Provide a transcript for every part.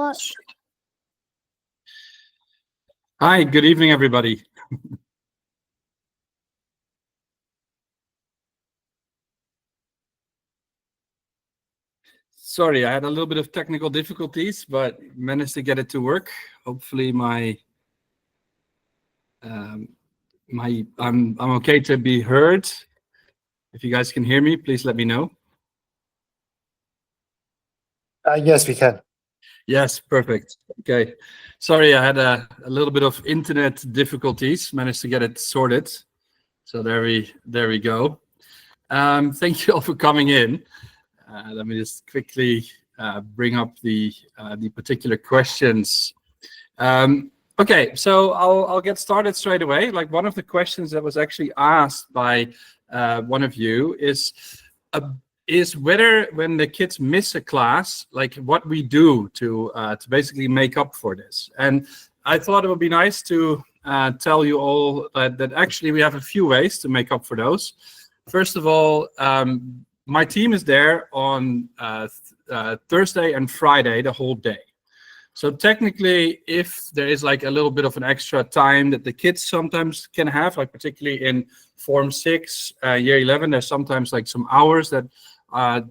much. Hi, good evening, everybody. Sorry, I had a little bit of technical difficulties, but managed to get it to work. Hopefully I'm okay to be heard. If you guys can hear me, please let me know. Yes, we can. Yes, perfect. Okay. Sorry, I had a little bit of internet difficulties. Managed to get it sorted. So there we go. Thank you all for coming in. Let me just quickly bring up the particular questions. Okay, so I'll get started straight away. Like, one of the questions that was actually asked by one of you is whether, when the kids miss a class, like what we do to basically make up for this. And I thought it would be nice to tell you all that actually we have a few ways to make up for those. First of all, my team is there on Thursday and Friday the whole day. So technically, if there is like a little bit of an extra time that the kids sometimes can have, like particularly in Form 6, Year 11, there's sometimes like some hours that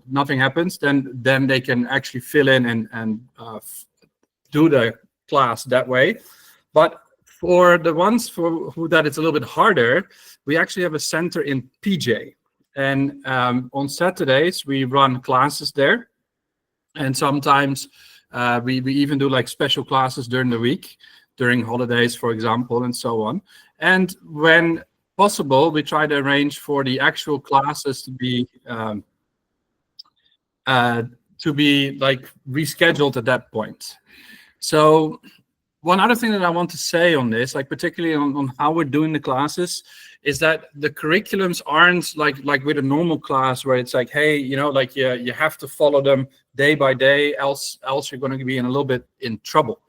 nothing happens, then they can actually fill in and do the class that way. But for the ones for who that it's a little bit harder, we actually have a center in PJ. And on Saturdays, we run classes there. And sometimes we even do like special classes during the week, during holidays, for example, and so on. And when possible, we try to arrange for the actual classes to be like rescheduled at that point. So one other thing that I want to say on this, like particularly on how we're doing the classes, is that the curriculums aren't like with a normal class where it's like, hey, you know, like you have to follow them day by day, else you're going to be in a little bit in trouble.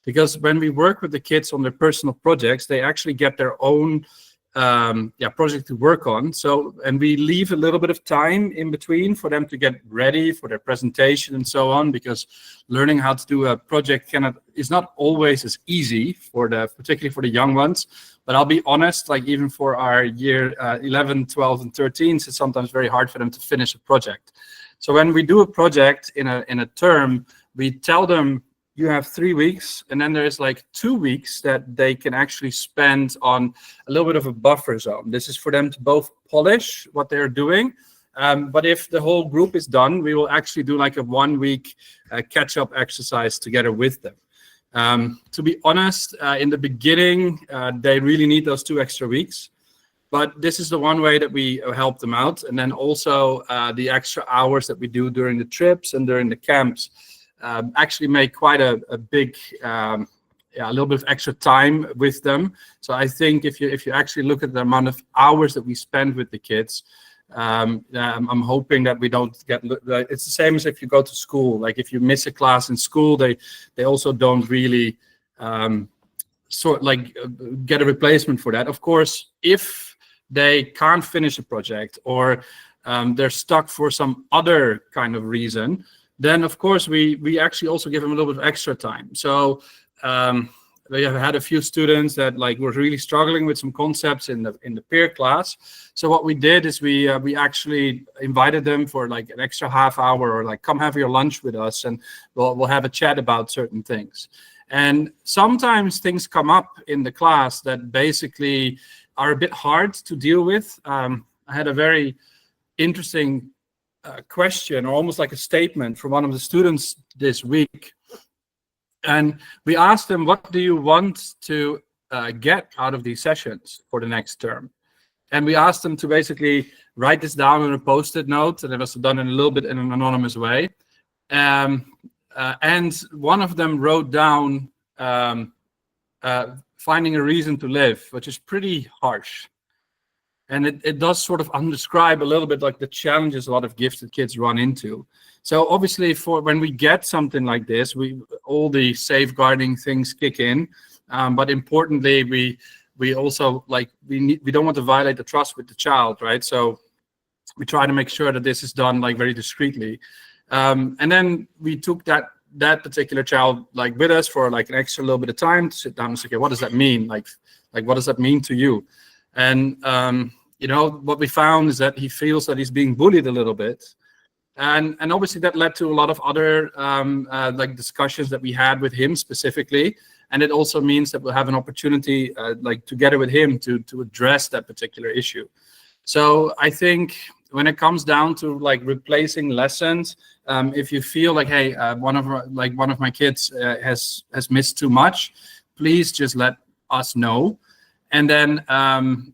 Because when we work with the kids on their personal projects, they actually get their own project to work on. So, and we leave a little bit of time in between for them to get ready for their presentation and so on, because learning how to do a project is not always as easy particularly for the young ones. But I'll be honest, like even for our year 11, 12, and 13, it's sometimes very hard for them to finish a project. So when we do a project in a term, we tell them, you have 3 weeks, and then there's like 2 weeks that they can actually spend on a little bit of a buffer zone. This is for them to both polish what they're doing, but if the whole group is done, we will actually do like a 1 week catch-up exercise together with them. To be honest, in the beginning, they really need those 2 extra weeks, but this is the one way that we help them out. And then also the extra hours that we do during the trips and during the camps actually make quite a big, a little bit of extra time with them. So I think if you actually look at the amount of hours that we spend with the kids, I'm hoping that we don't get. It's the same as if you go to school. Like if you miss a class in school, they also don't really get a replacement for that. Of course, if they can't finish a project or they're stuck for some other kind of reason, then of course we actually also give them a little bit of extra time. So we have had a few students that like were really struggling with some concepts in the peer class. So what we did is we actually invited them for like an extra half hour, or like, come have your lunch with us, and we'll have a chat about certain things. And sometimes things come up in the class that basically are a bit hard to deal with. I had a very interesting question, or almost like a statement, from one of the students this week. And we asked them, what do you want to get out of these sessions for the next term? And we asked them to basically write this down on a Post-it note, and it was done in a little bit in an anonymous way. And one of them wrote down finding a reason to live, which is pretty harsh. And it does sort of undescribe a little bit like the challenges a lot of gifted kids run into. So obviously, for when we get something like this, all the safeguarding things kick in. But importantly, we also we don't want to violate the trust with the child, right? So we try to make sure that this is done like very discreetly. And then we took that that particular child like with us for like an extra little bit of time to sit down and say, okay, what does that mean? Like what does that mean to you? And you know, what we found is that he feels that he's being bullied a little bit. And obviously that led to a lot of other like discussions that we had with him specifically. And it also means that we'll have an opportunity like together with him to address that particular issue. So I think when it comes down to like replacing lessons, if you feel like, hey, one of my kids has missed too much, please just let us know. And then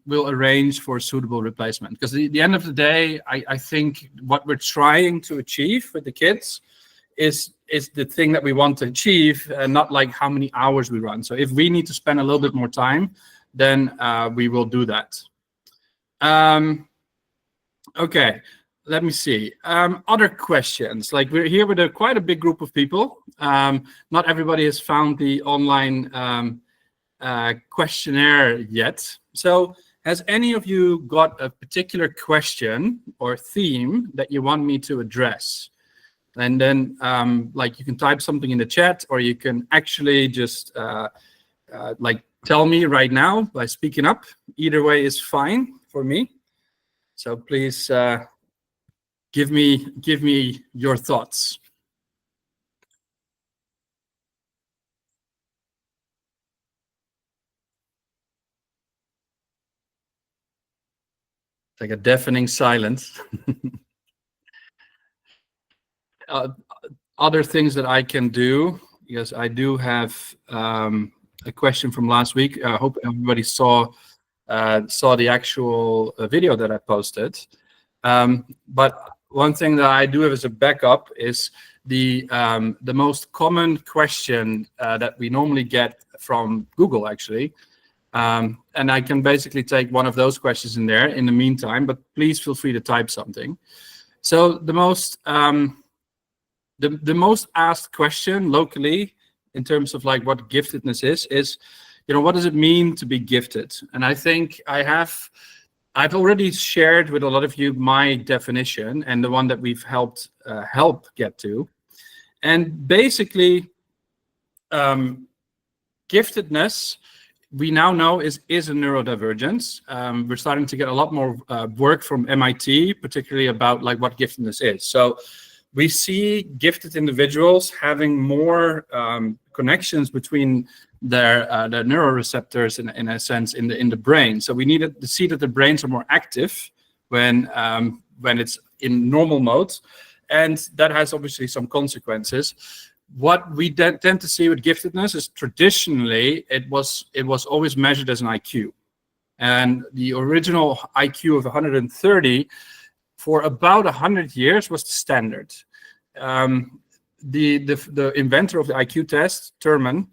we'll arrange for a suitable replacement. Because at the end of the day, I think what we're trying to achieve with the kids is the thing that we want to achieve, and not like how many hours we run. So if we need to spend a little bit more time, then we will do that. Okay, let me see. Other questions. Like, we're here with quite a big group of people. Not everybody has found the online questionnaire yet. So has any of you got a particular question or theme that you want me to address? And then like you can type something in the chat, or you can actually just like tell me right now by speaking up. Either way is fine for me. So please give me your thoughts. Like a deafening silence. Other things that I can do, because I do have a question from last week. I hope everybody saw the actual video that I posted. But one thing that I do have as a backup is the most common question that we normally get from Google, actually. And I can basically take one of those questions in there in the meantime, but please feel free to type something. So the most asked question locally in terms of like what giftedness is, you know, what does it mean to be gifted? And I think I've already shared with a lot of you my definition and the one that we've helped get to. And basically, giftedness, we now know is a neurodivergence. We're starting to get a lot more work from MIT, particularly about like what giftedness is. So we see gifted individuals having more connections between their neuroreceptors in a sense in the brain. So we needed to see that the brains are more active when it's in normal mode, and that has obviously some consequences. What we tend to see with giftedness is traditionally it was always measured as an IQ, and the original IQ of 130 for about 100 years was the standard. The inventor of the IQ test, Terman,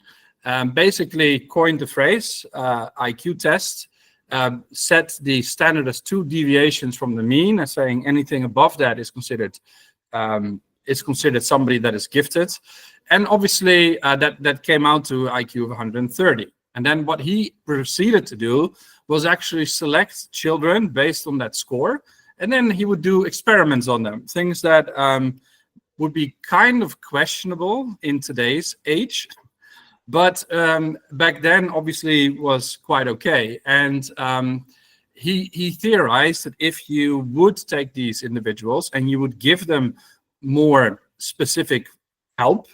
basically coined the phrase IQ test, set the standard as 2 deviations from the mean, as saying anything above that is considered somebody that is gifted. And obviously that came out to IQ of 130. And then what he proceeded to do was actually select children based on that score. And then he would do experiments on them, things that would be kind of questionable in today's age. But back then, obviously, was quite okay. And he theorized that if you would take these individuals and you would give them more specific help,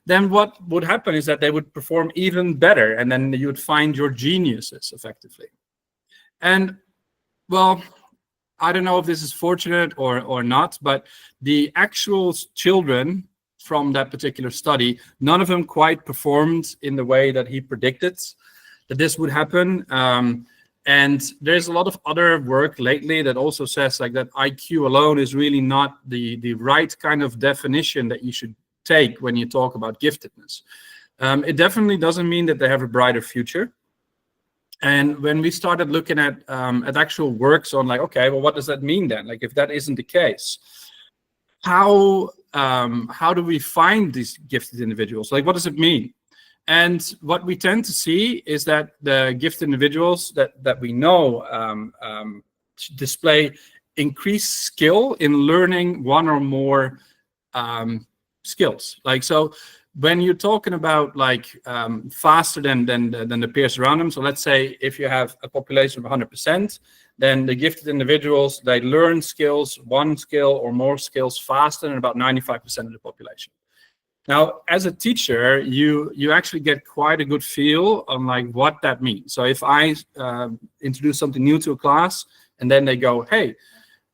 then what would happen is that they would perform even better, and then you would find your geniuses effectively. And well, I don't know if this is fortunate or not, but the actual children from that particular study, none of them quite performed in the way that he predicted that this would happen. And there's a lot of other work lately that also says like that IQ alone is really not the right kind of definition that you should take when you talk about giftedness. It definitely doesn't mean that they have a brighter future. And when we started looking at actual works on like, okay, well, what does that mean then? Like, if that isn't the case, how do we find these gifted individuals? Like, what does it mean? And what we tend to see is that the gifted individuals that we know display increased skill in learning one or more skills. Like, so when you're talking about like faster than the peers around them, so let's say if you have a population of 100%, then the gifted individuals, they learn skills, one skill or more skills faster than about 95% of the population. Now, as a teacher, you actually get quite a good feel on like what that means. So if I introduce something new to a class, and then they go, hey,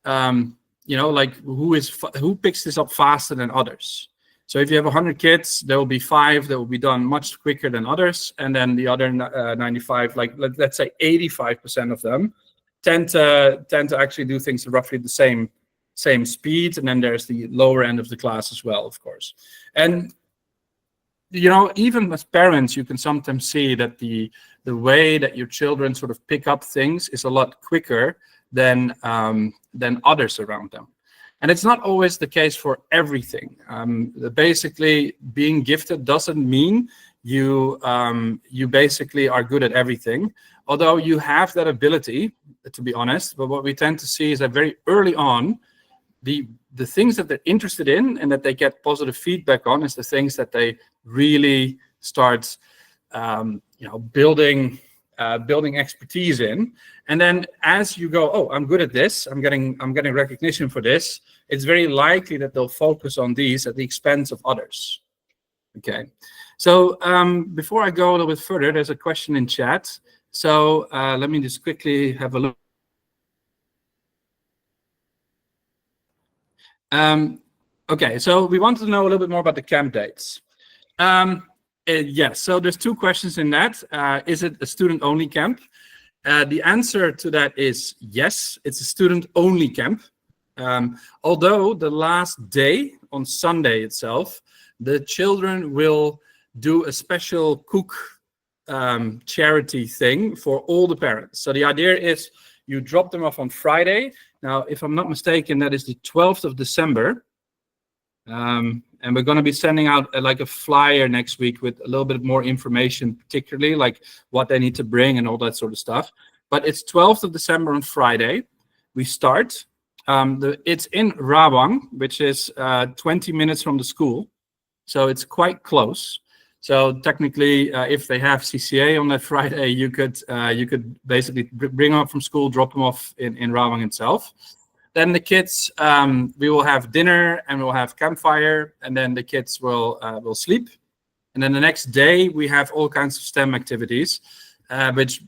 like who picks this up faster than others? So if you have 100 kids, there will be 5 that will be done much quicker than others, and then the other 95, like let's say 85% of them, tend to actually do things roughly the same speed. And then there's the lower end of the class as well, of course. And even as parents, you can sometimes see that the way that your children sort of pick up things is a lot quicker than others around them. And it's not always the case for everything. Basically, being gifted doesn't mean you basically are good at everything, although you have that ability, to be honest. But what we tend to see is that very early on, the things that they're interested in and that they get positive feedback on is the things that they really start building expertise in. And then as you go, oh, I'm good at this, I'm getting recognition for this, it's very likely that they'll focus on these at the expense of others. Okay, so before I go a little bit further, there's a question in chat. So let me just quickly have a look. Okay, so we wanted to know a little bit more about the camp dates. Yes, so there's 2 questions in that. Is it a student-only camp? The answer to that is yes, it's a student-only camp. Although the last day, on Sunday itself, the children will do a special cook charity thing for all the parents. So the idea is you drop them off on Friday. Now, if I'm not mistaken, that is the 12th of December. And we're going to be sending out like a flyer next week with a little bit more information, particularly like what they need to bring and all that sort of stuff. But it's 12th of December on Friday. We start. It's in Rawang, which is 20 minutes from the school. So it's quite close. So technically, if they have CCA on that Friday, you could basically bring them up from school, drop them off in Rawang itself. Then the kids, we will have dinner and we'll have campfire, and then the kids will sleep. And then the next day we have all kinds of STEM activities, which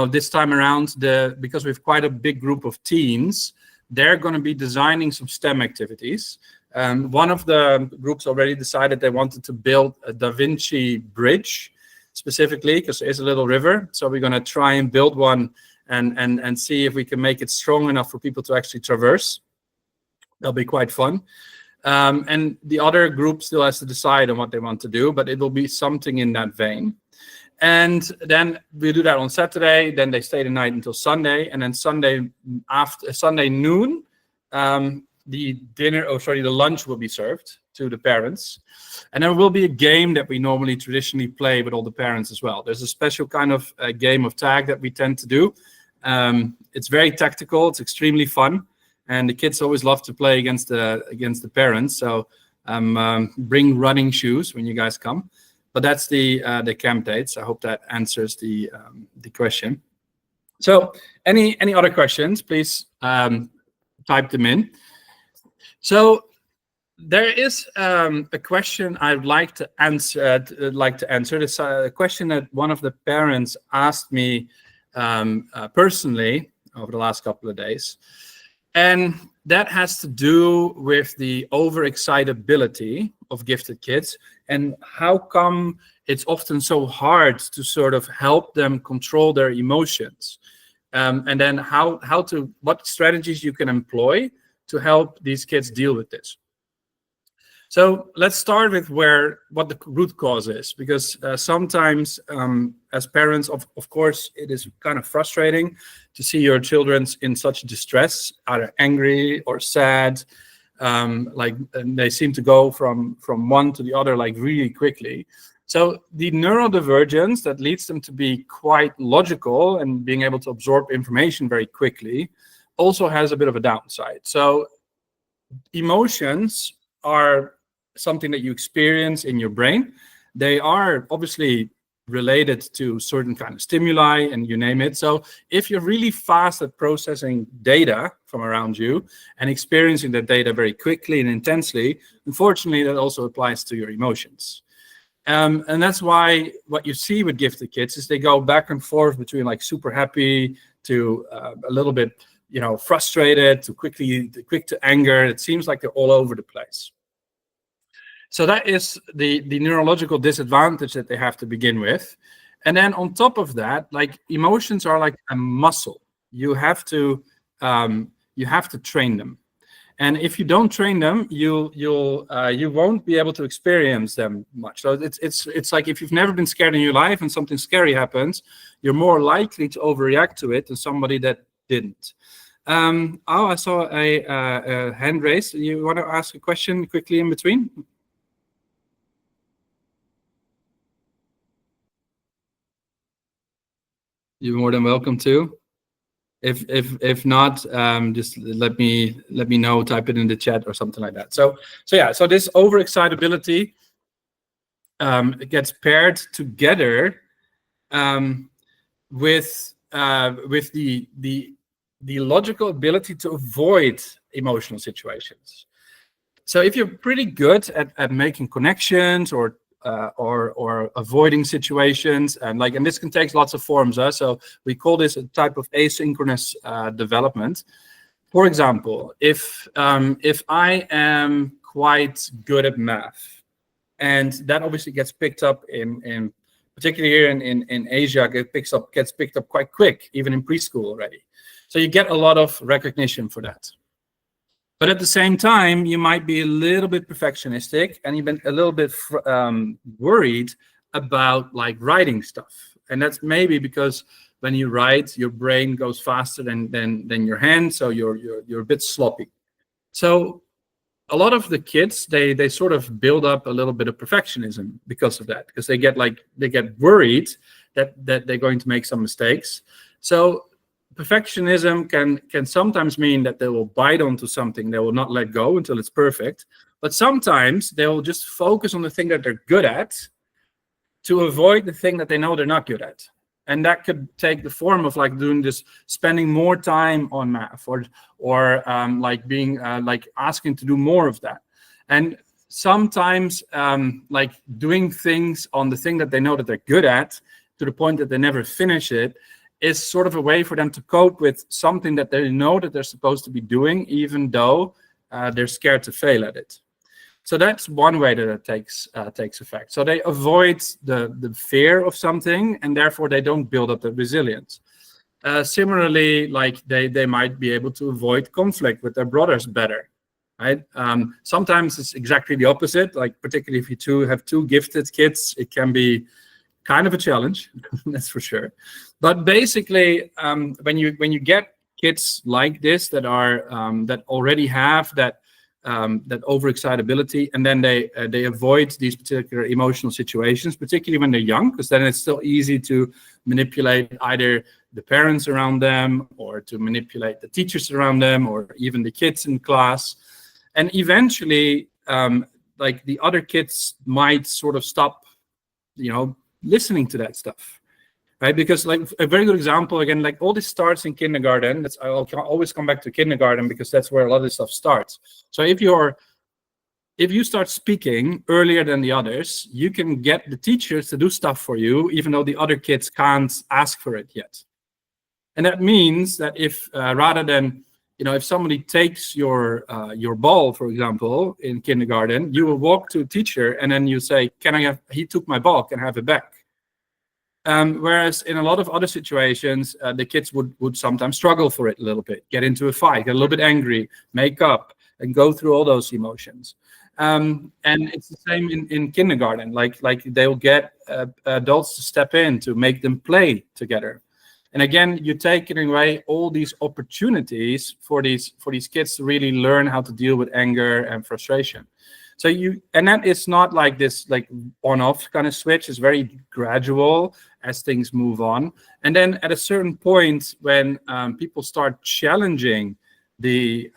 this time around, because we have quite a big group of teens, they're going to be designing some STEM activities. One of the groups already decided they wanted to build a Da Vinci bridge, specifically because there's a little river. So we're going to try and build one and see if we can make it strong enough for people to actually traverse. That'll be quite fun. And the other group still has to decide on what they want to do, but it will be something in that vein. And then we do that on Saturday. Then they stay the night until Sunday, and then Sunday noon, the lunch will be served to the parents. And there will be a game that we normally traditionally play with all the parents as well. There's a special kind of game of tag that we tend to do. It's very tactical. It's extremely fun, and the kids always love to play against the parents. So bring running shoes when you guys come. But that's the camp dates. I hope that answers the question. So any other questions? Please type them in. So there is a question I'd like to answer. This a question that one of the parents asked me personally over the last couple of days, and that has to do with the overexcitability of gifted kids and how come it's often so hard to sort of help them control their emotions, and then what strategies you can employ to help these kids deal with this. So let's start with what the root cause is, because sometimes as parents, of course, it is kind of frustrating to see your children in such distress, either angry or sad, and they seem to go from one to the other like really quickly. So the neurodivergence that leads them to be quite logical and being able to absorb information very quickly also has a bit of a downside. So emotions are something that you experience in your brain. They are obviously related to certain kind of stimuli, and you name it. So if you're really fast at processing data from around you and experiencing that data very quickly and intensely, unfortunately, that also applies to your emotions. And that's why what you see with gifted kids is they go back and forth between like super happy to a little bit, frustrated to quick to anger. It seems like they're all over the place. So that is the neurological disadvantage that they have to begin with. And then on top of that, like emotions are like a muscle. You have to train them. And if you don't train them, you won't be able to experience them much. So it's like if you've never been scared in your life and something scary happens, you're more likely to overreact to it than somebody that didn't. I saw a hand raised. You want to ask a question quickly in between? You're more than welcome to. If not, just let me know. Type it in the chat or something like that. So this overexcitability it gets paired together with the logical ability to avoid emotional situations. So if you're pretty good at making connections or avoiding situations, and this can take lots of forms. So we call this a type of asynchronous development. For example, if I am quite good at math, and that obviously gets picked up in particularly here in Asia, gets picked up quite quick, even in preschool already. So you get a lot of recognition for that. But at the same time, you might be a little bit perfectionistic, and you've been a little bit worried about like writing stuff. And that's maybe because when you write, your brain goes faster than your hand, so you're a bit sloppy. So a lot of the kids, they sort of build up a little bit of perfectionism because of that, because they get worried that they're going to make some mistakes. So perfectionism can sometimes mean that they will bite onto something, they will not let go until it's perfect. But sometimes they will just focus on the thing that they're good at to avoid the thing that they know they're not good at. And that could take the form of like doing this, spending more time on math, or being asking to do more of that. And sometimes like doing things on the thing that they know that they're good at to the point that they never finish it is sort of a way for them to cope with something that they know that they're supposed to be doing, even though they're scared to fail at it. So that's one way that it takes effect. So they avoid the fear of something, and therefore they don't build up the resilience. Similarly, like they might be able to avoid conflict with their brothers better, right? Sometimes it's exactly the opposite. Like particularly if you have two gifted kids, it can be kind of a challenge, that's for sure. But basically, when you get kids like this that are that already have that overexcitability, and then they avoid these particular emotional situations, particularly when they're young, because then it's still easy to manipulate either the parents around them, or to manipulate the teachers around them, or even the kids in class. And eventually, like the other kids might sort of stop, listening to that stuff, right? Because like a very good example, again, like all this starts in kindergarten. I'll always come back to kindergarten because that's where a lot of this stuff starts. So if you start speaking earlier than the others, you can get the teachers to do stuff for you, even though the other kids can't ask for it yet. And that means that if rather than, if somebody takes your ball, for example, in kindergarten, you will walk to a teacher and then you say, he took my ball, can I have it back? Whereas in a lot of other situations, the kids would sometimes struggle for it a little bit, get into a fight, get a little bit angry, make up, and go through all those emotions. And it's the same in kindergarten. Like they'll get adults to step in to make them play together. And again, you're taking away all these opportunities for these kids to really learn how to deal with anger and frustration. So and that is not like this like on-off kind of switch. It's very gradual as things move on. And then at a certain point, when people start challenging the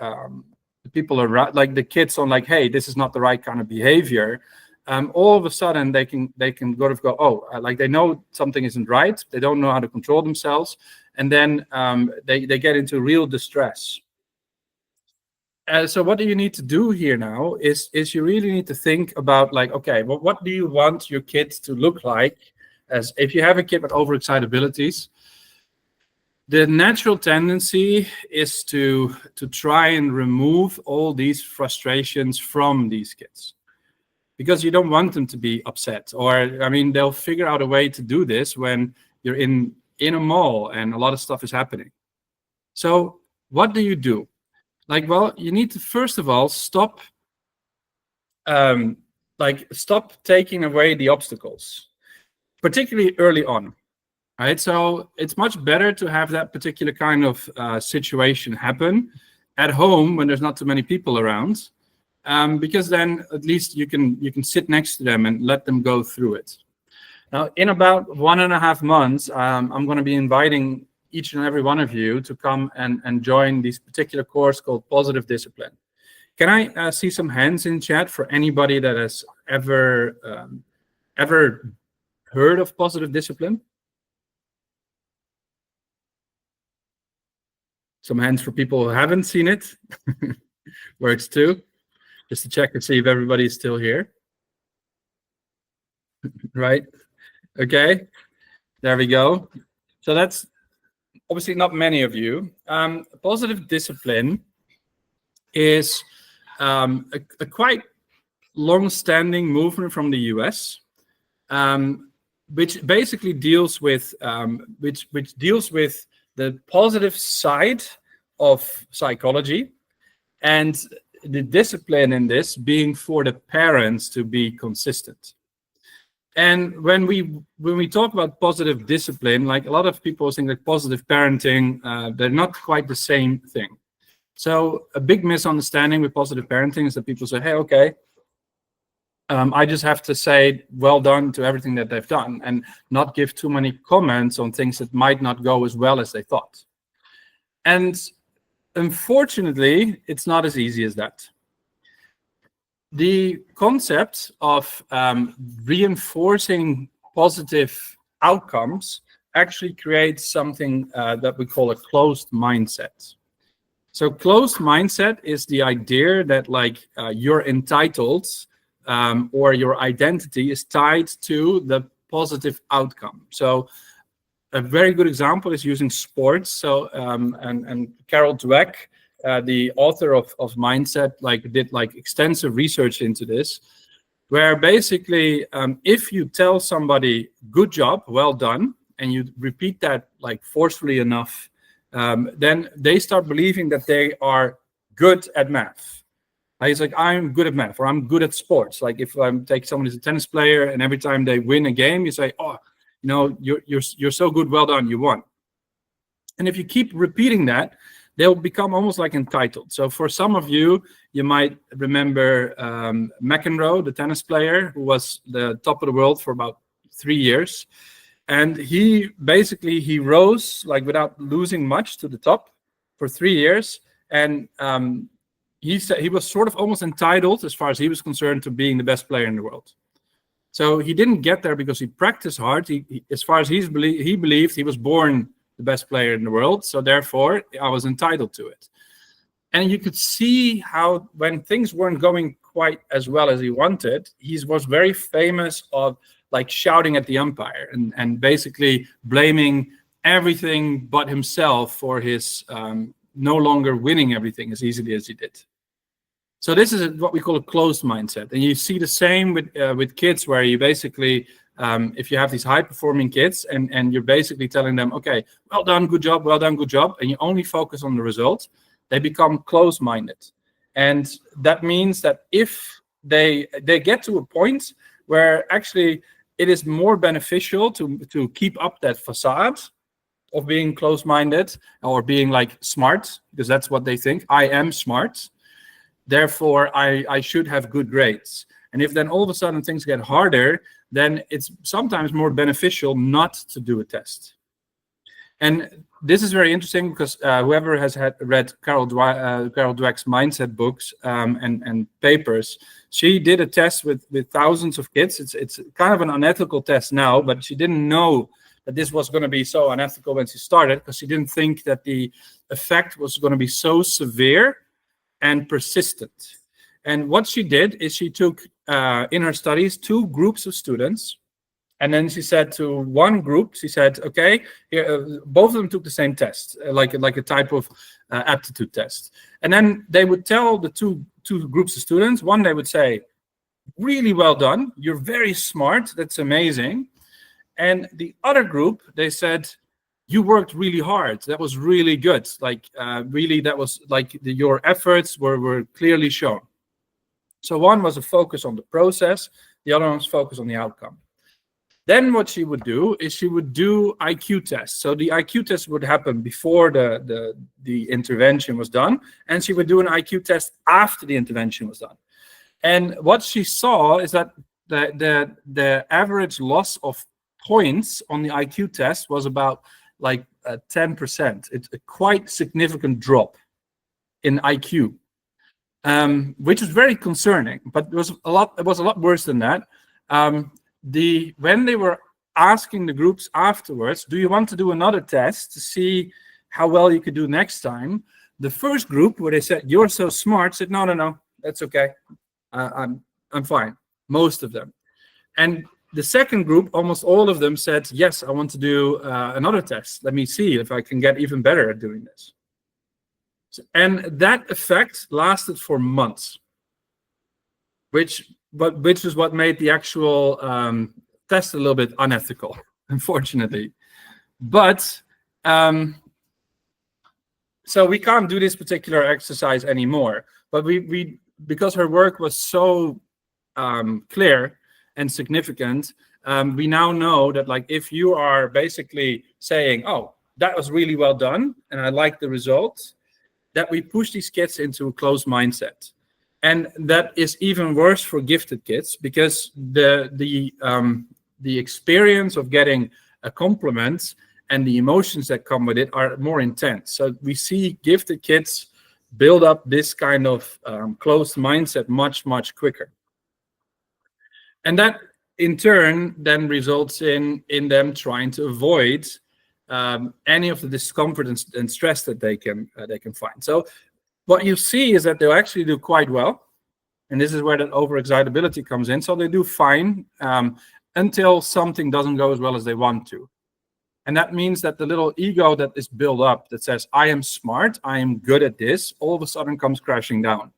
the people around, like the kids on like, hey, this is not the right kind of behavior, all of a sudden they can sort of go, oh, like they know something isn't right. They don't know how to control themselves. And then they get into real distress. So what do you need to do here now is you really need to think about like, okay, well, what do you want your kids to look like? As if you have a kid with overexcitabilities, the natural tendency is to try and remove all these frustrations from these kids, because you don't want them to be upset. Or, I mean, they'll figure out a way to do this when you're in a mall and a lot of stuff is happening. So what do you do? Like, well, you need to first of all stop taking away the obstacles, particularly early on. Right, so it's much better to have that particular kind of situation happen at home when there's not too many people around, because then at least you can sit next to them and let them go through it. Now, in about 1.5 months, I'm going to be inviting each and every one of you to come and join this particular course called Positive Discipline. Can I see some hands in chat for anybody that has ever heard of Positive Discipline? Some hands for people who haven't seen it. Works too. Just to check and see if everybody's still here. Right? Okay. There we go. So that's obviously not many of you. Positive discipline is a quite long-standing movement from the US, which basically deals with the positive side of psychology, and the discipline in this being for the parents to be consistent. And when we talk about positive discipline, like a lot of people think that positive parenting, they're not quite the same thing. So a big misunderstanding with positive parenting is that people say, hey, okay, I just have to say well done to everything that they've done and not give too many comments on things that might not go as well as they thought. And unfortunately, it's not as easy as that. The concept of reinforcing positive outcomes actually creates something that we call a closed mindset. So closed mindset is the idea that like you're entitled or your identity is tied to the positive outcome. So a very good example is using sports. So and Carol Dweck, the author of Mindset, did extensive research into this, where basically if you tell somebody good job, well done, and you repeat that forcefully enough, then they start believing that they are good at math. He's like, I'm good at math, or I'm good at sports. Like if I take someone who's a tennis player and every time they win a game, you say, oh, you're so good, well done, you won. And if you keep repeating that, they'll become almost like entitled. So for some of you, you might remember McEnroe, the tennis player, who was the top of the world for about 3 years. And he rose without losing much to the top for 3 years. And he said he was sort of almost entitled, as far as he was concerned, to being the best player in the world. So he didn't get there because he practiced hard. As far as he believed he was born the best player in the world. So therefore, I was entitled to it. And you could see how when things weren't going quite as well as he wanted, he was very famous of shouting at the umpire and basically blaming everything but himself for his no longer winning everything as easily as he did. So this is what we call a closed mindset. And you see the same with kids, where you basically, if you have these high-performing kids and you're basically telling them, okay, well done, good job, and you only focus on the result, they become closed-minded. And that means that if they get to a point where actually it is more beneficial to keep up that facade of being closed-minded or being smart, because that's what they think. I am smart, therefore I should have good grades. And if then all of a sudden things get harder, then it's sometimes more beneficial not to do a test. And this is very interesting because whoever has read Carol Dweck's mindset books and papers, she did a test with thousands of kids. It's kind of an unethical test now, but she didn't know that this was going to be so unethical when she started, because she didn't think that the effect was going to be so severe and persistent. And what she did is she took, in her studies, 2 groups of students. And then she said to one group, she said, okay, here, both of them took the same test, like a type of aptitude test. And then they would tell the two groups of students, one, they would say, really well done, you're very smart, that's amazing. And the other group, they said, you worked really hard, that was really good. Like, really, that was like your efforts were clearly shown. So one was a focus on the process, the other one was focus on the outcome. Then what she would do is she would do IQ tests. So the IQ test would happen before the intervention was done, and she would do an IQ test after the intervention was done. And what she saw is that the average loss of points on the IQ test was about like 10%. It's a quite significant drop in IQ, which is very concerning. But it was a lot worse than that. When they were asking the groups afterwards, do you want to do another test to see how well you could do next time? The first group, where they said, you're so smart, said, no, that's okay. I'm fine, most of them. And the second group, almost all of them said, yes, I want to do another test. Let me see if I can get even better at doing this. And that effect lasted for months, which is what made the actual test a little bit unethical, unfortunately. But so we can't do this particular exercise anymore. But we because her work was so clear and significant, we now know that, like, if you are basically saying, oh, that was really well done, and I like the results, that we push these kids into a closed mindset. And that is even worse for gifted kids, because the experience of getting a compliment and the emotions that come with it are more intense. So we see gifted kids build up this kind of closed mindset much, much quicker. And that in turn then results in them trying to avoid any of the discomfort and stress that they can find. So what you see is that they'll actually do quite well. And this is where that overexcitability comes in. So they do fine until something doesn't go as well as they want to. And that means that the little ego that is built up that says, I am smart, I am good at this, all of a sudden comes crashing down.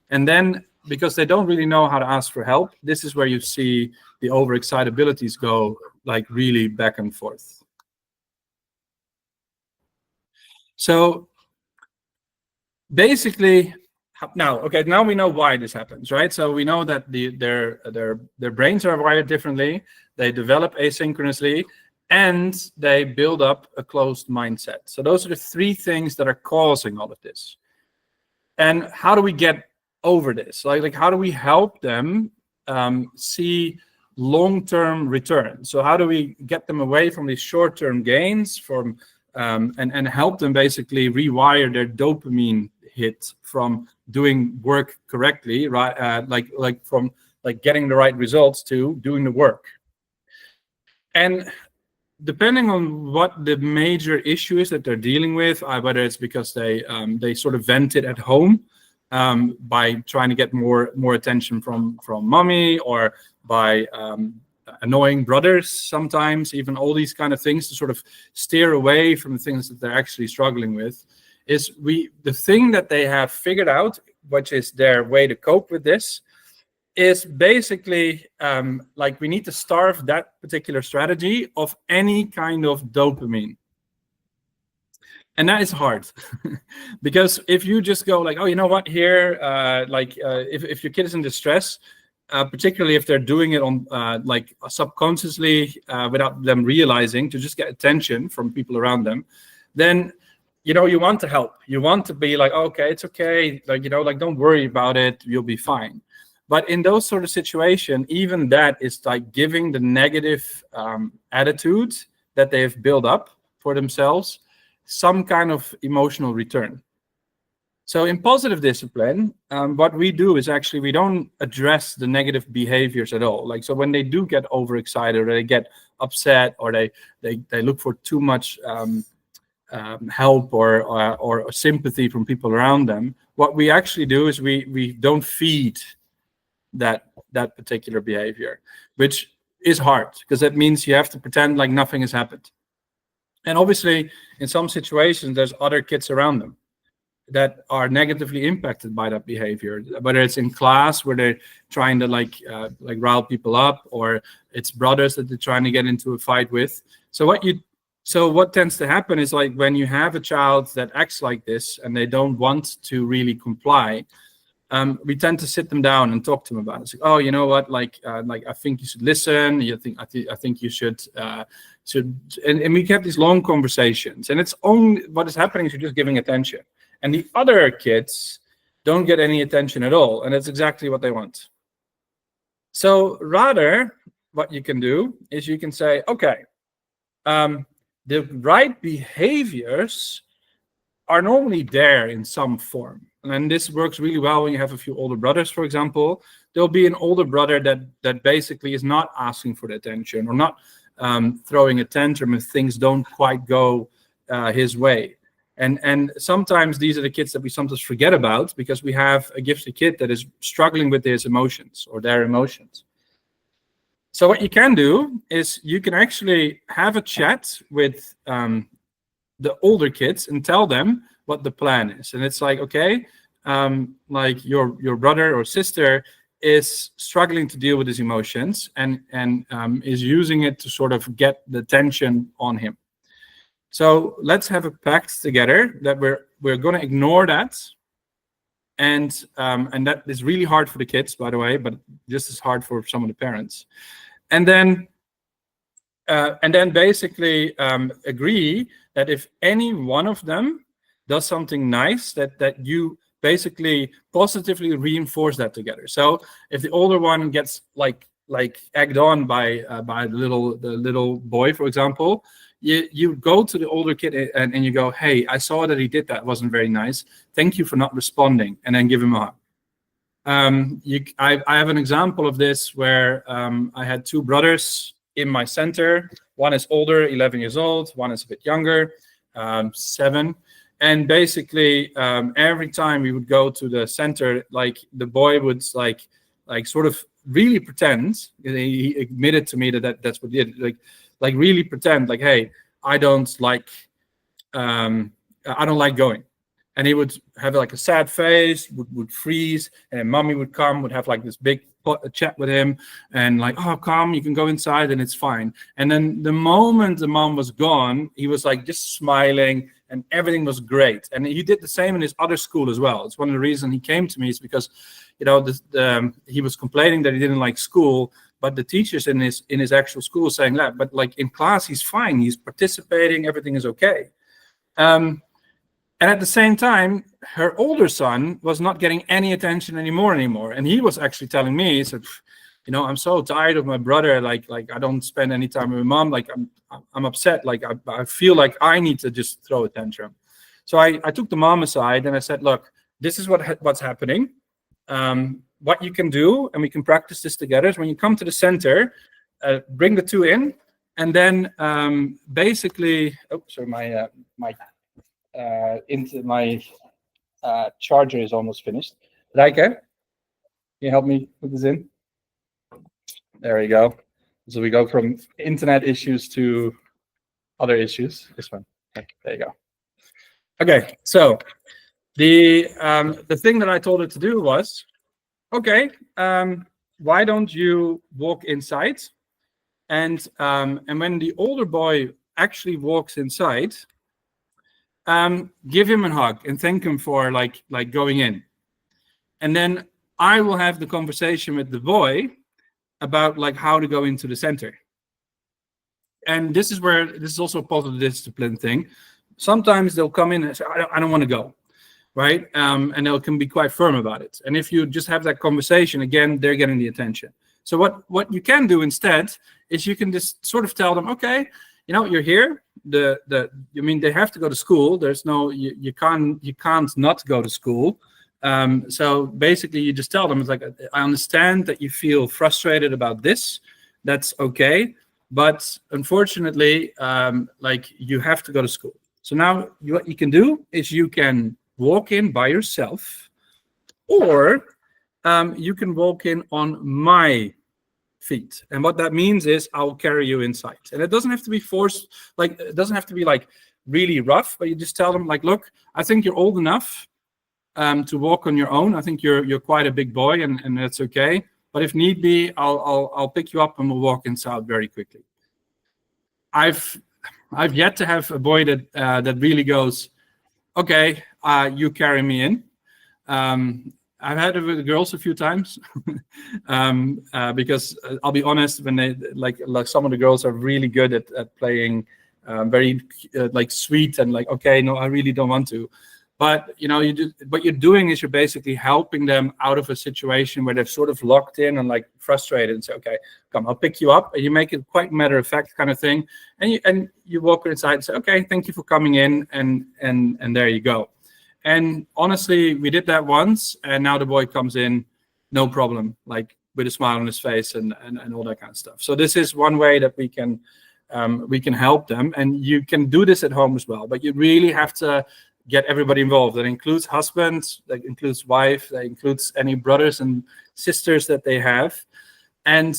And then, because they don't really know how to ask for help, this is where you see the overexcitabilities go like really back and forth. So basically, now we know why this happens, right? So we know that their brains are wired differently, they develop asynchronously, and they build up a closed mindset. So those are the 3 things that are causing all of this. And how do we get over this? Like how do we help them see long-term return? So how do we get them away from these short-term gains and help them basically rewire their dopamine hit from doing work correctly, right? From getting the right results to doing the work. And depending on what the major issue is that they're dealing with, whether it's because they sort of vent it at home by trying to get more attention from mommy, or by annoying brothers sometimes, even all these kind of things to sort of steer away from the things that they're actually struggling with, is the thing that they have figured out, which is their way to cope with this, is basically like we need to starve that particular strategy of any kind of dopamine. And that is hard because if you just go like, oh, you know what, here, if your kid is in distress, particularly if they're doing it on like subconsciously without them realizing, to just get attention from people around them, then you want to help. You want to be like, oh, okay, it's okay, like don't worry about it, you'll be fine. But in those sort of situations, even that is like giving the negative attitude that they've built up for themselves some kind of emotional return. So in positive discipline, what we do is actually we don't address the negative behaviors at all. Like, so when they do get overexcited or they get upset or they look for too much help or sympathy from people around them, what we actually do is we don't feed that particular behavior, which is hard because that means you have to pretend like nothing has happened. And obviously, in some situations, there's other kids around them that are negatively impacted by that behavior, whether it's in class where they're trying to like rile people up, or it's brothers that they're trying to get into a fight with. So what tends to happen is, like, when you have a child that acts like this and they don't want to really comply, we tend to sit them down and talk to them about it. It's like, oh, you know what? Like I think you should listen. I think you should. And we have these long conversations, and it's only what is happening is you're just giving attention. And the other kids don't get any attention at all. And that's exactly what they want. So rather, what you can do is you can say, okay, the right behaviors are normally there in some form. And this works really well when you have a few older brothers, for example. There'll be an older brother that basically is not asking for the attention or not throwing a tantrum if things don't quite go his way. And sometimes these are the kids that we sometimes forget about because we have a gifted kid that is struggling with his emotions or their emotions. So what you can do is you can actually have a chat with the older kids and tell them what the plan is. And it's like, okay, like your brother or sister is struggling to deal with his emotions and is using it to sort of get the attention on him. So let's have a pact together that we're going to ignore that, and that is really hard for the kids, by the way, but just as hard for some of the parents. And then basically agree that if any one of them does something nice, that you basically positively reinforce that together. So if the older one gets like egged on by the little boy, for example, you go to the older kid and you go, hey, I saw that he did that. It wasn't very nice. Thank you for not responding, and then give him a hug. I have an example of this where I had two brothers in my center. One is older, 11 years old. One is a bit younger, 7. And basically, every time we would go to the center, like the boy would like sort of really pretend. He admitted to me that's what he did. Like really pretend, like, hey, I don't like going. And he would have like a sad face, would freeze, and then mommy would come, would have like this big chat with him, and like, oh, come, you can go inside and it's fine. And then the moment the mom was gone, he was like just smiling and everything was great. And he did the same in his other school as well. It's one of the reasons he came to me is because, you know, he was complaining that he didn't like school, but the teachers in his actual school saying that, but like in class, he's fine. He's participating. Everything is okay. And at the same time, her older son was not getting any attention anymore. And he was actually telling me, he said, you know, I'm so tired of my brother. Like I don't spend any time with my mom. Like I'm upset. Like I feel like I need to just throw a tantrum. So I took the mom aside and I said, look, this is what's happening. What you can do, and we can practice this together, is when you come to the center, bring the two in, and then basically, oh, sorry, my charger is almost finished. Rijke, can you help me put this in? There we go. So we go from internet issues to other issues. This one. Okay, there you go. Okay, so the thing that I told her to do was, okay, why don't you walk inside? And when the older boy actually walks inside, give him a hug and thank him for like going in. And then I will have the conversation with the boy about like how to go into the center. And this is also a positive discipline thing. Sometimes they'll come in and say, I don't want to go, right? And they can be quite firm about it. And if you just have that conversation, again, they're getting the attention. So what you can do instead is you can just sort of tell them, okay, you know, you're here. they have to go to school. There's no, you can't not go to school. So basically you just tell them, it's like, I understand that you feel frustrated about this. That's okay. But unfortunately, like, you have to go to school. So now what you can do is you can walk in by yourself, or you can walk in on my feet. And what that means is I'll carry you inside. And it doesn't have to be forced, like, it doesn't have to be like really rough, but you just tell them, like, look, I think you're old enough to walk on your own. I think you're quite a big boy, and that's okay. But if need be, I'll pick you up and we'll walk inside very quickly. I've yet to have a boy that really goes, okay, you carry me in. I've had it with the girls a few times, because I'll be honest, when they like some of the girls are really good at playing very like sweet and like, okay, no, I really don't want to. But what you're doing is you're basically helping them out of a situation where they've sort of locked in and like frustrated, and say, okay, come, I'll pick you up. And you make it quite matter of fact kind of thing. And you walk inside and say, okay, thank you for coming in, and there you go. And honestly, we did that once, and now the boy comes in, no problem, like with a smile on his face and all that kind of stuff. So this is one way that we can help them, and you can do this at home as well. But you really have to get everybody involved. That includes husbands, that includes wife, that includes any brothers and sisters that they have. And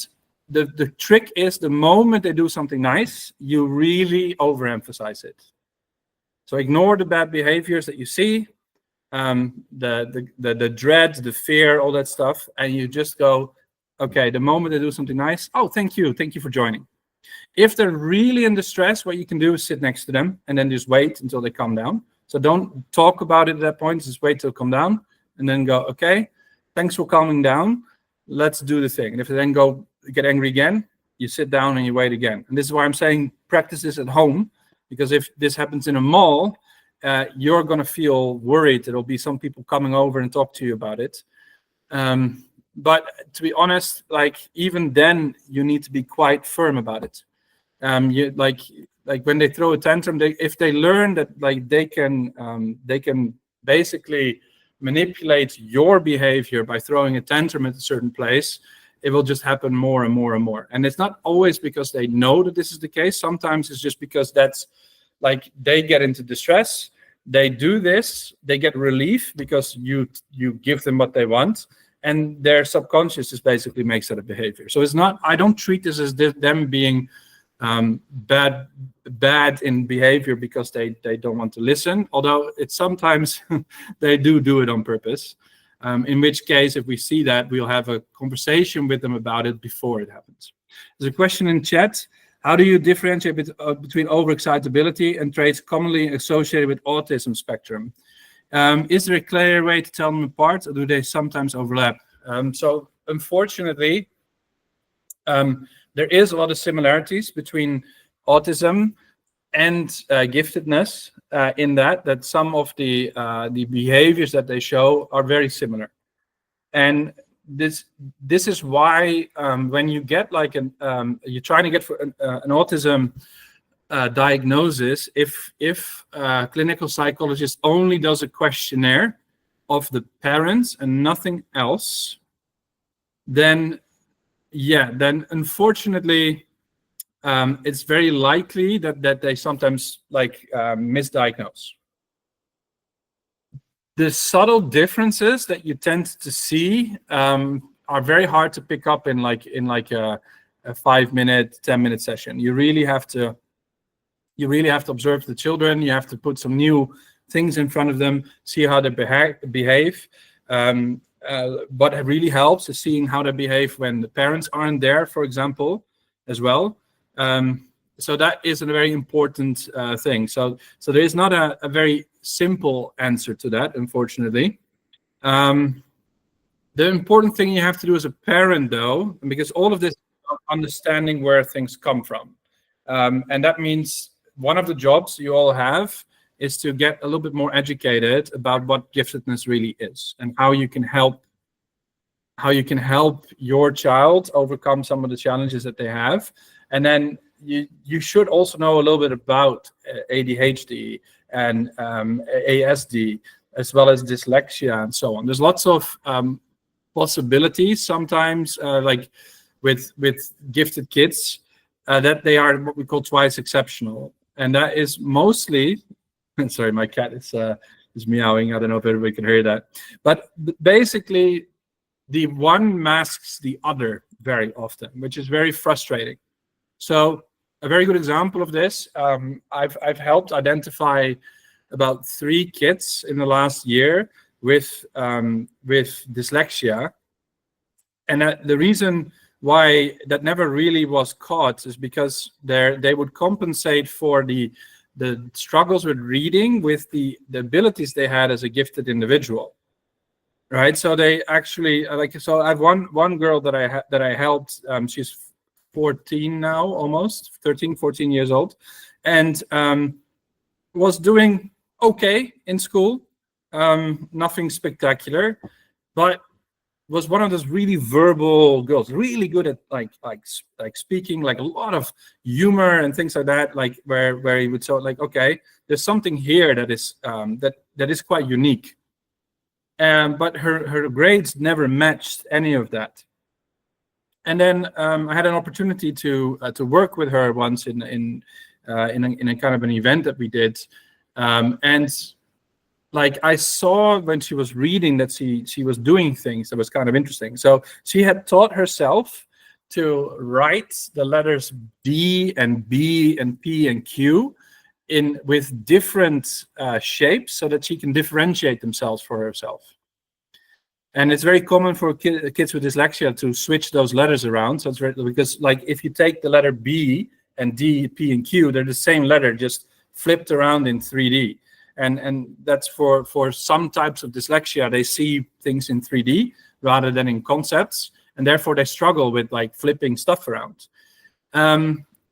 the trick is, the moment they do something nice, you really overemphasize it. So ignore the bad behaviors that you see, the dread, the fear, all that stuff, and you just go, okay, the moment they do something nice, oh, thank you for joining. If they're really in distress, what you can do is sit next to them and then just wait until they calm down. So don't talk about it at that point, just wait till they calm down, and then go, okay, thanks for calming down, let's do the thing. And if they then get angry again, you sit down and you wait again. And this is why I'm saying practice this at home, because if this happens in a mall, you're going to feel worried. There'll be some people coming over and talk to you about it. But to be honest, like, even then, you need to be quite firm about it. You like when they throw a tantrum, if they learn that like they can basically manipulate your behavior by throwing a tantrum at a certain place, it will just happen more and more and more. And it's not always because they know that this is the case. Sometimes it's just because that's like they get into distress, they do this, they get relief because you give them what they want, and their subconscious just basically makes that a behavior. So it's not, I don't treat this as them being bad in behavior because they don't want to listen, although it's sometimes they do it on purpose. In which case, if we see that, we'll have a conversation with them about it before it happens. There's a question in chat. How do you differentiate between overexcitability and traits commonly associated with autism spectrum? Is there a clear way to tell them apart, or do they sometimes overlap? So unfortunately, there is a lot of similarities between autism and giftedness, in that some of the behaviors that they show are very similar. And this is why when you get like you're trying to get for an autism diagnosis, if a clinical psychologist only does a questionnaire of the parents and nothing else, then unfortunately it's very likely that they sometimes like misdiagnose. The subtle differences that you tend to see are very hard to pick up in a 5-minute, 10-minute session. You really have to observe the children. You have to put some new things in front of them, see how they behave. What really helps is seeing how they behave when the parents aren't there, for example, as well. So that is a very important thing. So there is not a very simple answer to that, unfortunately. The important thing you have to do as a parent, though, because all of this is about understanding where things come from. And that means one of the jobs you all have is to get a little bit more educated about what giftedness really is and how you can help your child overcome some of the challenges that they have. And then you should also know a little bit about ADHD and ASD, as well as dyslexia and so on. There's lots of possibilities sometimes, like with gifted kids, that they are what we call twice exceptional, and that is mostly. Sorry, my cat is meowing. I don't know if everybody can hear that, but basically, the one masks the other very often, which is very frustrating. So a very good example of this, I've helped identify about 3 kids in the last year with dyslexia, and the reason why that never really was caught is because they would compensate for the struggles with reading with the abilities they had as a gifted individual. Right, so they actually So I have one girl that I helped. She's 14 now, almost 13, 14 years old, and was doing okay in school, nothing spectacular, but was one of those really verbal girls, really good at like speaking, like a lot of humor and things like that, like where he would say like, okay, there's something here that is that is quite unique. But her grades never matched any of that. And then I had an opportunity to work with her once in a kind of an event that we did, and like I saw when she was reading that she was doing things that was kind of interesting. So she had taught herself to write the letters D and B and P and Q with different shapes so that she can differentiate themselves for herself. And it's very common for kids with dyslexia to switch those letters around. So it's because like if you take the letter B and D, P and Q, they're the same letter, just flipped around in 3D. And that's for some types of dyslexia, they see things in 3D rather than in concepts, and therefore they struggle with like flipping stuff around.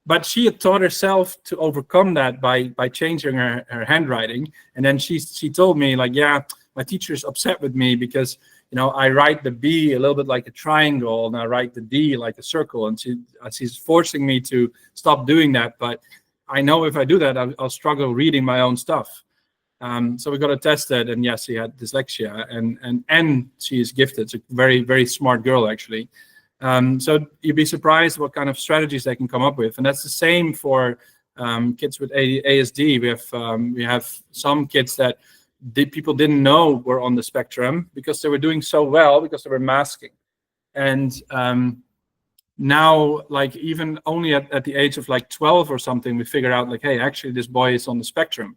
But she had taught herself to overcome that by changing her handwriting. And then she told me like, yeah, my teacher is upset with me because, you know, I write the B a little bit like a triangle and I write the D like a circle. And she's forcing me to stop doing that. But I know if I do that, I'll struggle reading my own stuff. So we got it tested, and yes, she had dyslexia, and she is gifted. It's a very, very smart girl, actually. So you'd be surprised what kind of strategies they can come up with. And that's the same for kids with ASD. We have some kids that people didn't know were on the spectrum because they were doing so well because they were masking. And now, like even only at the age of like 12 or something, we figured out like, hey, actually this boy is on the spectrum.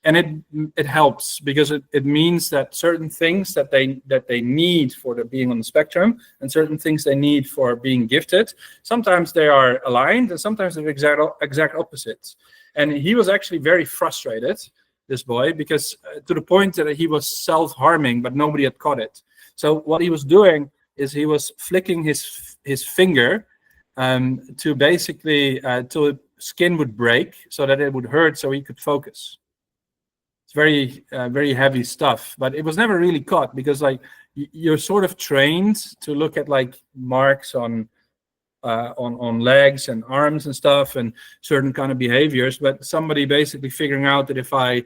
And it helps because it means that certain things that they need for being on the spectrum and certain things they need for being gifted, sometimes they are aligned and sometimes they're exact opposites. And he was actually very frustrated, this boy, because to the point that he was self-harming, but nobody had caught it. So what he was doing is he was flicking his finger to basically till skin would break so that it would hurt so he could focus. It's very very heavy stuff, but it was never really caught because like you're sort of trained to look at like marks on legs and arms and stuff and certain kind of behaviors, but somebody basically figuring out that if I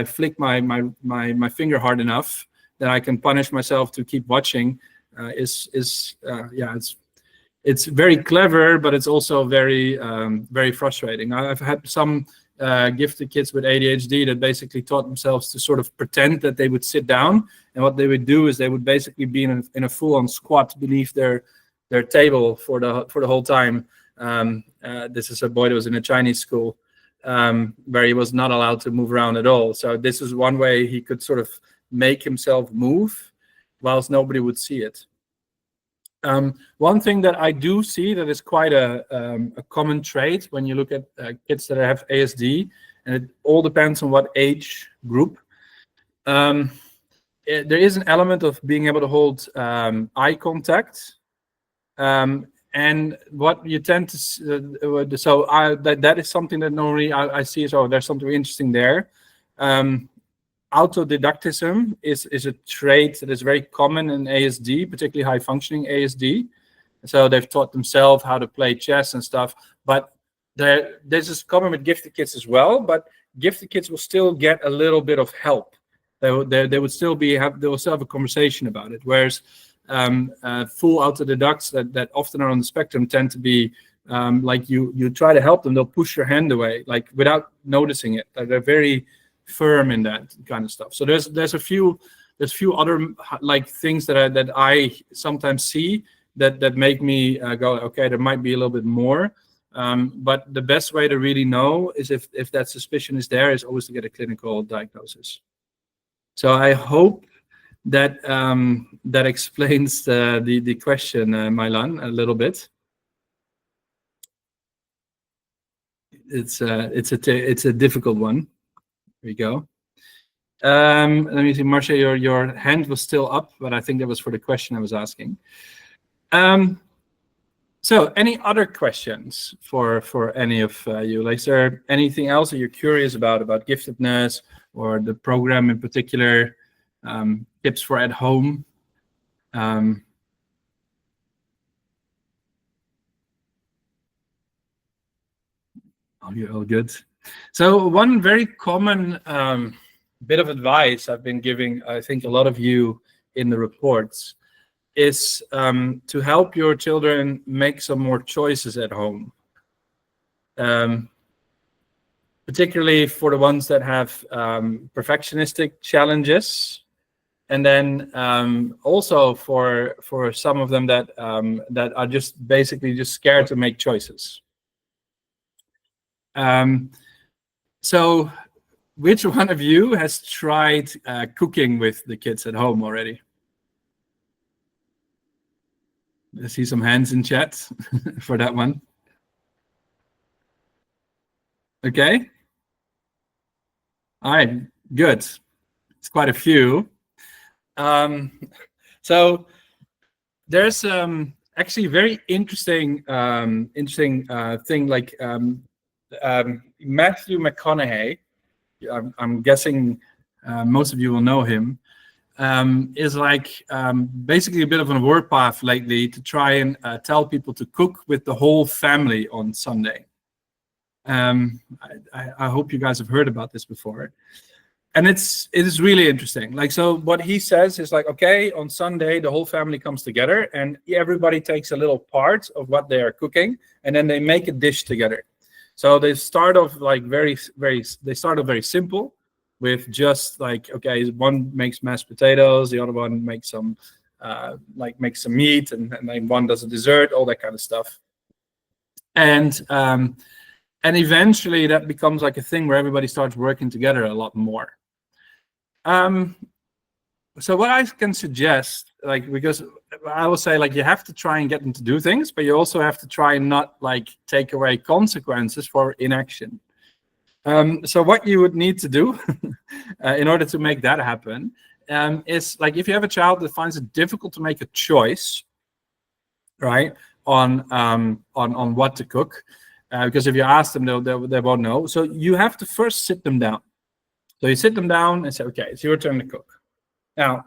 flick my finger hard enough, then I can punish myself to keep watching. It's very clever, but it's also very very frustrating. I've had some gifted kids with ADHD that basically taught themselves to sort of pretend that they would sit down, and what they would do is they would basically be in a full-on squat beneath their table for the whole time. This is a boy that was in a Chinese school where he was not allowed to move around at all. So this is one way he could sort of make himself move whilst nobody would see it. One thing that I do see that is quite a common trait when you look at kids that have ASD, and it all depends on what age group. There is an element of being able to hold eye contact, and what you tend to that is something that normally I see as, oh, there's something interesting there. Autodidactism is a trait that is very common in ASD, particularly high functioning ASD. So they've taught themselves how to play chess and stuff, but this is common with gifted kids as well, but gifted kids will still get a little bit of help. They would still they will still have a conversation about it. Whereas full autodidacts that often are on the spectrum tend to be like you try to help them, they'll push your hand away, like without noticing it. They're very firm in that kind of stuff. So there's a few other like things that I sometimes see that make me go, okay, there might be a little bit more. But the best way to really know is if that suspicion is there, is always to get a clinical diagnosis. So I hope that that explains the question, Mylan, a little bit. It's a difficult one. Here we go. Let me see, Marcia, your hand was still up, but I think that was for the question I was asking. So any other questions for any of you? Like, is there anything else that you're curious about giftedness or the program in particular? Tips for at home? Oh, you're all good. So one very common bit of advice I've been giving, I think a lot of you in the reports, is to help your children make some more choices at home. Particularly for the ones that have perfectionistic challenges. And then also for some of them that are just basically just scared to make choices. So which one of you has tried cooking with the kids at home already? I see some hands in chat for that one. Okay. All right, good. It's quite a few. So there's actually a very interesting thing, like Matthew McConaughey. I'm guessing most of you will know him. Is like basically a bit of a warpath lately to try and tell people to cook with the whole family on Sunday. I hope you guys have heard about this before. And it is really interesting. Like, so what he says is like, okay, on Sunday, the whole family comes together and everybody takes a little part of what they are cooking and then they make a dish together. So they start off like very simple with just like, okay, one makes mashed potatoes, the other one makes some makes some meat, and then one does a dessert, all that kind of stuff. And eventually that becomes like a thing where everybody starts working together a lot more. So what I can suggest, like, because I will say, like, you have to try and get them to do things, but you also have to try and not like take away consequences for inaction. So what you would need to do in order to make that happen is, like, if you have a child that finds it difficult to make a choice, right, on what to cook, because if you ask them, they won't know. So you have to first sit them down. So you sit them down and say, okay, it's your turn to cook. Now,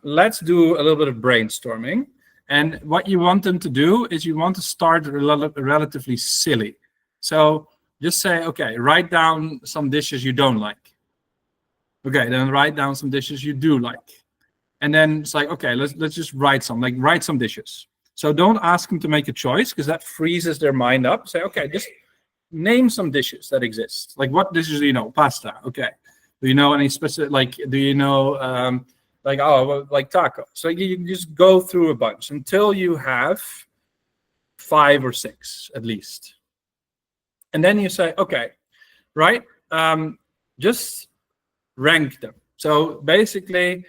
let's do a little bit of brainstorming. And what you want them to do is you want to start relatively silly. So just say, okay, write down some dishes you don't like. Okay, then write down some dishes you do like. And then it's like, okay, let's just write some dishes. So don't ask them to make a choice, because that freezes their mind up. Say, okay, just name some dishes that exist. Like, what dishes do you know? Pasta. Okay. Do you know any specific, like, do you know, like taco? So you just go through a bunch until you have 5 or 6 at least. And then you say, okay, right, just rank them. So basically,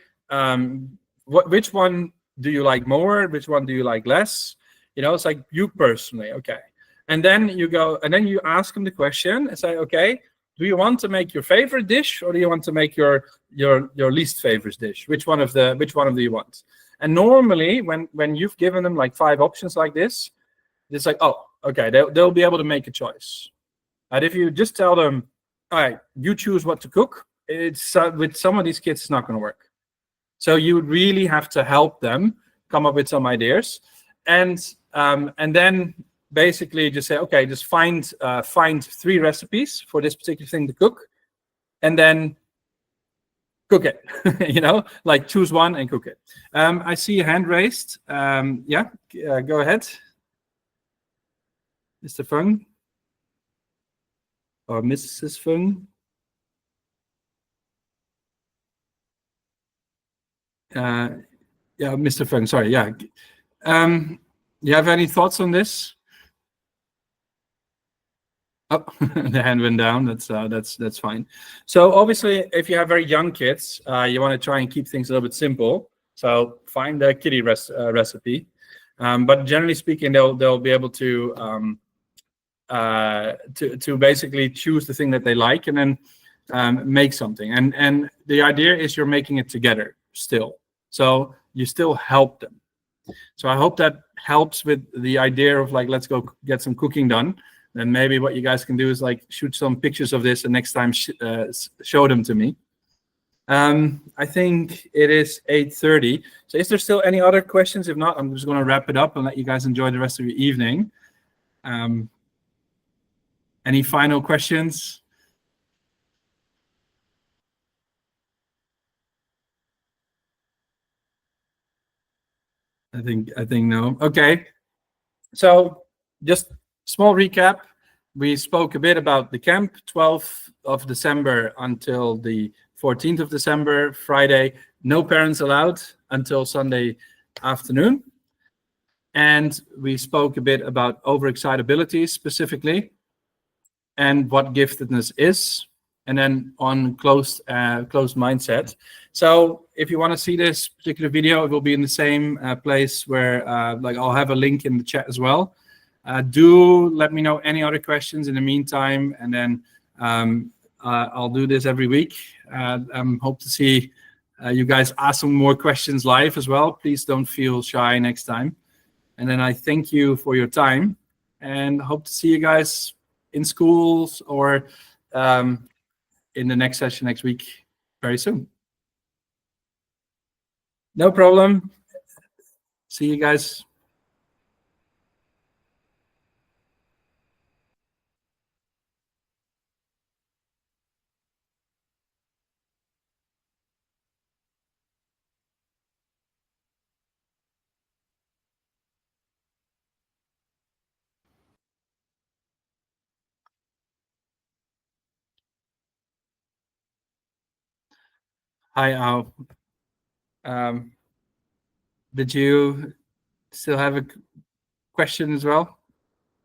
which one do you like more? Which one do you like less? You know, it's like you personally, okay. And then you go, and then you ask them the question and say, okay, do you want to make your favorite dish, or do you want to make your least favorite dish? Which one of them do you want? And normally, when you've given them like 5 options like this, it's like, oh, okay, they'll be able to make a choice. And if you just tell them, all right, you choose what to cook, it's with some of these kids, it's not going to work. So you would really have to help them come up with some ideas, and then basically just say, okay, just find 3 recipes for this particular thing to cook, and then cook it. Like choose one and cook it. I see a hand raised. Yeah, go ahead, Mr. Fung or Mrs. Fung. Yeah, Mr. Fung. Sorry. Yeah. You have any thoughts on this? Oh, the hand went down. That's fine. So obviously, if you have very young kids, you want to try and keep things a little bit simple. So find the kiddie recipe. But generally speaking, they'll be able to basically choose the thing that they like and then make something. And the idea is you're making it together still. So you still help them. So I hope that helps with the idea of like, let's go get some cooking done. Then maybe what you guys can do is like shoot some pictures of this and next time show them to me. I think it is 8:30. So is there still any other questions? If not, I'm just going to wrap it up and let you guys enjoy the rest of your evening. Any final questions? I think no. Okay. So just small recap. We spoke a bit about the camp, 12th of December until the 14th of December, Friday. No parents allowed until Sunday afternoon. And we spoke a bit about overexcitability specifically and what giftedness is, and then on closed mindset. So if you want to see this particular video, it will be in the same place where like I'll have a link in the chat as well. Do let me know any other questions in the meantime, and then I'll do this every week. Hope to see you guys ask some more questions live as well. Please don't feel shy next time. And then I thank you for your time and hope to see you guys in schools or in the next session next week very soon. No problem. See you guys. Hi, Al. Did you still have a question as well?